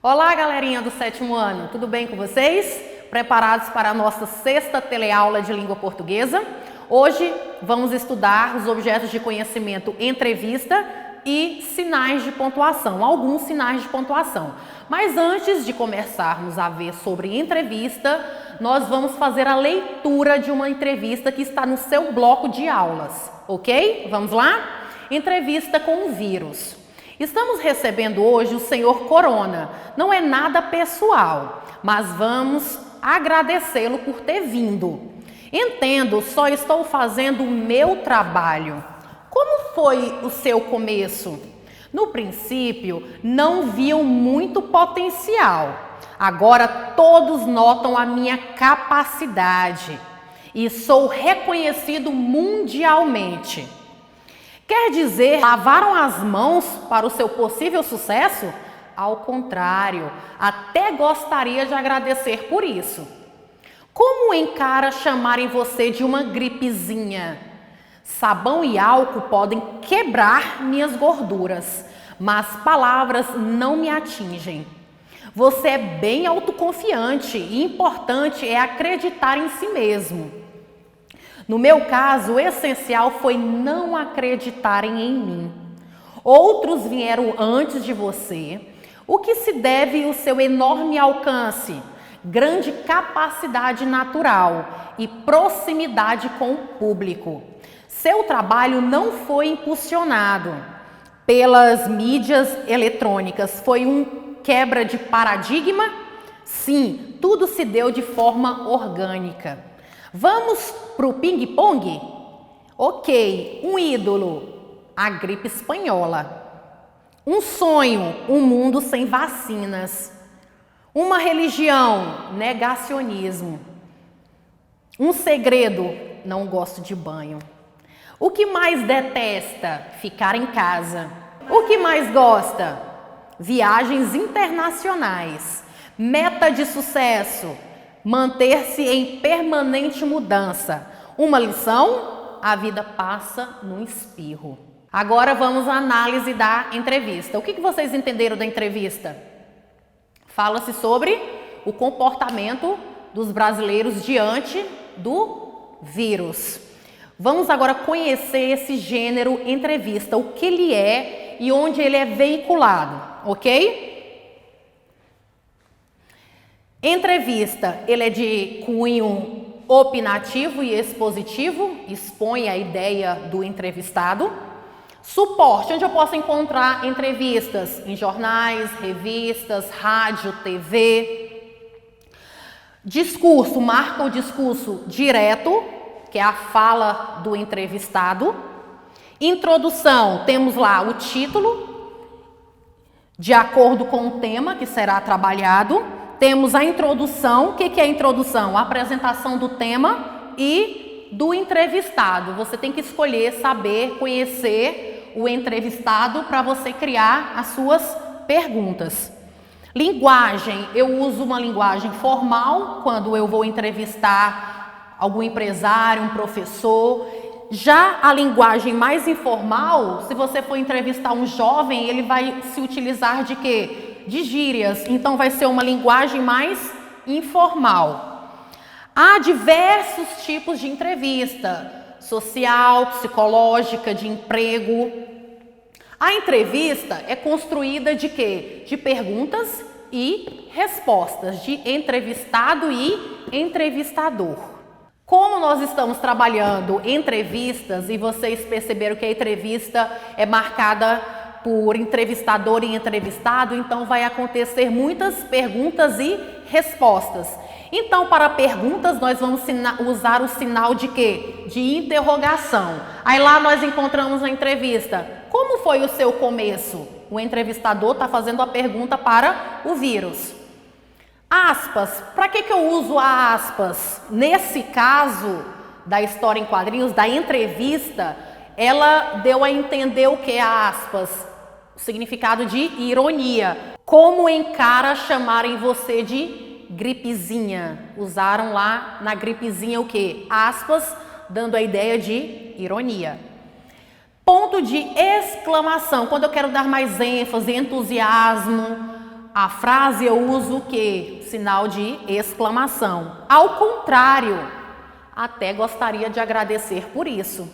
Olá, galerinha do 7º ano, tudo bem com vocês? Preparados para a nossa 6ª teleaula de língua portuguesa? Hoje vamos estudar os objetos de conhecimento entrevista e sinais de pontuação, alguns sinais de pontuação. Mas antes de começarmos a ver sobre entrevista, nós vamos fazer a leitura de uma entrevista que está no seu bloco de aulas, ok? Vamos lá? Entrevista com o vírus. Estamos recebendo hoje o senhor Corona. Não é nada pessoal, mas vamos agradecê-lo por ter vindo. Entendo, só estou fazendo o meu trabalho. Como foi o seu começo? No princípio, não viam muito potencial. Agora todos notam a minha capacidade e sou reconhecido mundialmente. Quer dizer, lavaram as mãos para o seu possível sucesso? Ao contrário, até gostaria de agradecer por isso. Como encara chamarem você de uma gripezinha? Sabão e álcool podem quebrar minhas gorduras, mas palavras não me atingem. Você é bem autoconfiante e importante é acreditar em si mesmo. No meu caso, o essencial foi não acreditarem em mim. Outros vieram antes de você, o que se deve ao seu enorme alcance, grande capacidade natural e proximidade com o público. Seu trabalho não foi impulsionado pelas mídias eletrônicas, foi um quebra de paradigma? Sim, tudo se deu de forma orgânica. Vamos para o ping-pong? Ok, um ídolo, a gripe espanhola. Um sonho, um mundo sem vacinas. Uma religião, negacionismo. Um segredo, não gosto de banho. O que mais detesta? Ficar em casa. O que mais gosta? Viagens internacionais. Meta de sucesso, manter-se em permanente mudança. Uma lição? A vida passa num espirro. Agora vamos à análise da entrevista. O que vocês entenderam da entrevista? Fala-se sobre o comportamento dos brasileiros diante do vírus. Vamos agora conhecer esse gênero entrevista, o que ele é e onde ele é veiculado, ok? Entrevista, ele é de cunho opinativo e expositivo, expõe a ideia do entrevistado. Suporte, onde eu posso encontrar entrevistas em jornais, revistas, rádio, TV. Discurso, marca o discurso direto, que é a fala do entrevistado. Introdução, temos lá o título, de acordo com o tema que será trabalhado. Temos a introdução. O que é a introdução? A apresentação do tema e do entrevistado. Você tem que escolher, saber, conhecer o entrevistado para você criar as suas perguntas. Linguagem. Eu uso uma linguagem formal quando eu vou entrevistar algum empresário, um professor. Já a linguagem mais informal, se você for entrevistar um jovem, ele vai se utilizar de quê? De gírias, então vai ser uma linguagem mais informal. Há diversos tipos de entrevista, social, psicológica, de emprego. A entrevista é construída de quê? De perguntas e respostas, de entrevistado e entrevistador. Como nós estamos trabalhando entrevistas e vocês perceberam que a entrevista é marcada por entrevistador e entrevistado, então vai acontecer muitas perguntas e respostas. Então, para perguntas, nós vamos usar o sinal de quê? De interrogação. Aí lá nós encontramos a entrevista. Como foi o seu começo? O entrevistador está fazendo a pergunta para o vírus. Aspas. Para que eu uso a aspas? Nesse caso da história em quadrinhos, da entrevista, ela deu a entender o que é aspas? O significado de ironia. Como encara chamarem você de gripezinha? Usaram lá na gripezinha o que? Aspas, dando a ideia de ironia. Ponto de exclamação, quando eu quero dar mais ênfase, entusiasmo, A frase eu uso o quê? Sinal de exclamação. Ao contrário, até gostaria de agradecer por isso.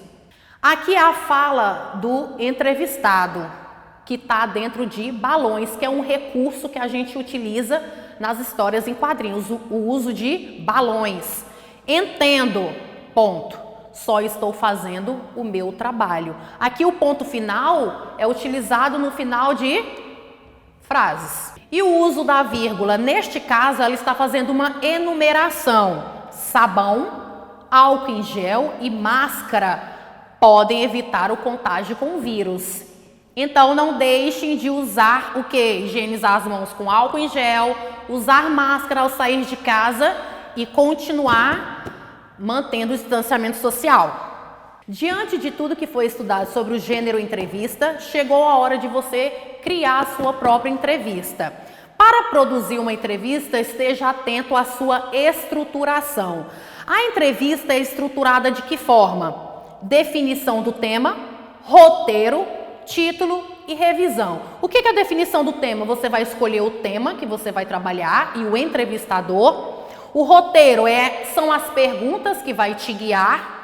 Aqui é a fala do entrevistado, que está dentro de balões, que é um recurso que a gente utiliza nas histórias em quadrinhos, o uso de balões. Entendo, ponto. Só estou fazendo o meu trabalho. Aqui o ponto final é utilizado no final de frases. E o uso da vírgula, neste caso, ela está fazendo uma enumeração. Sabão, álcool em gel e máscara podem evitar o contágio com o vírus. Então, não deixem de usar o quê? Higienizar as mãos com álcool em gel, usar máscara ao sair de casa e continuar mantendo o distanciamento social. Diante de tudo que foi estudado sobre o gênero entrevista, chegou a hora de você criar a sua própria entrevista. Para produzir uma entrevista, esteja atento à sua estruturação. A entrevista é estruturada de que forma? Definição do tema, roteiro, título e revisão. O que é a definição do tema? Você vai escolher o tema que você vai trabalhar e o entrevistador. O roteiro são as perguntas que vai te guiar.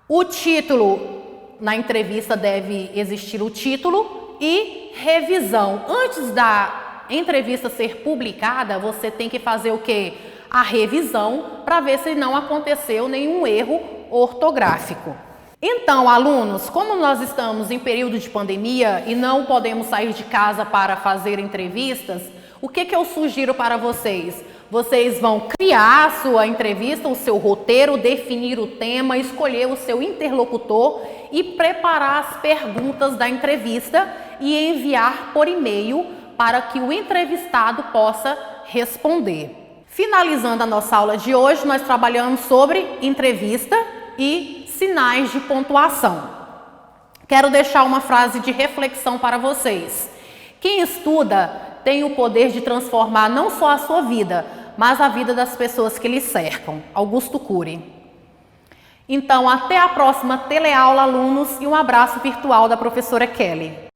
O título, na entrevista deve existir o título e revisão. Antes da entrevista ser publicada, você tem que fazer o quê? A revisão para ver se não aconteceu nenhum erro ortográfico. Então, alunos, como nós estamos em período de pandemia e não podemos sair de casa para fazer entrevistas, o que eu sugiro para vocês? Vocês vão criar a sua entrevista, o seu roteiro, definir o tema, escolher o seu interlocutor e preparar as perguntas da entrevista e enviar por e-mail para que o entrevistado possa responder. Finalizando a nossa aula de hoje, nós trabalhamos sobre entrevista e sinais de pontuação. Quero deixar uma frase de reflexão para vocês. Quem estuda tem o poder de transformar não só a sua vida, mas a vida das pessoas que lhe cercam. Augusto Cury. Então, até a próxima teleaula, alunos, e um abraço virtual da professora Kelly.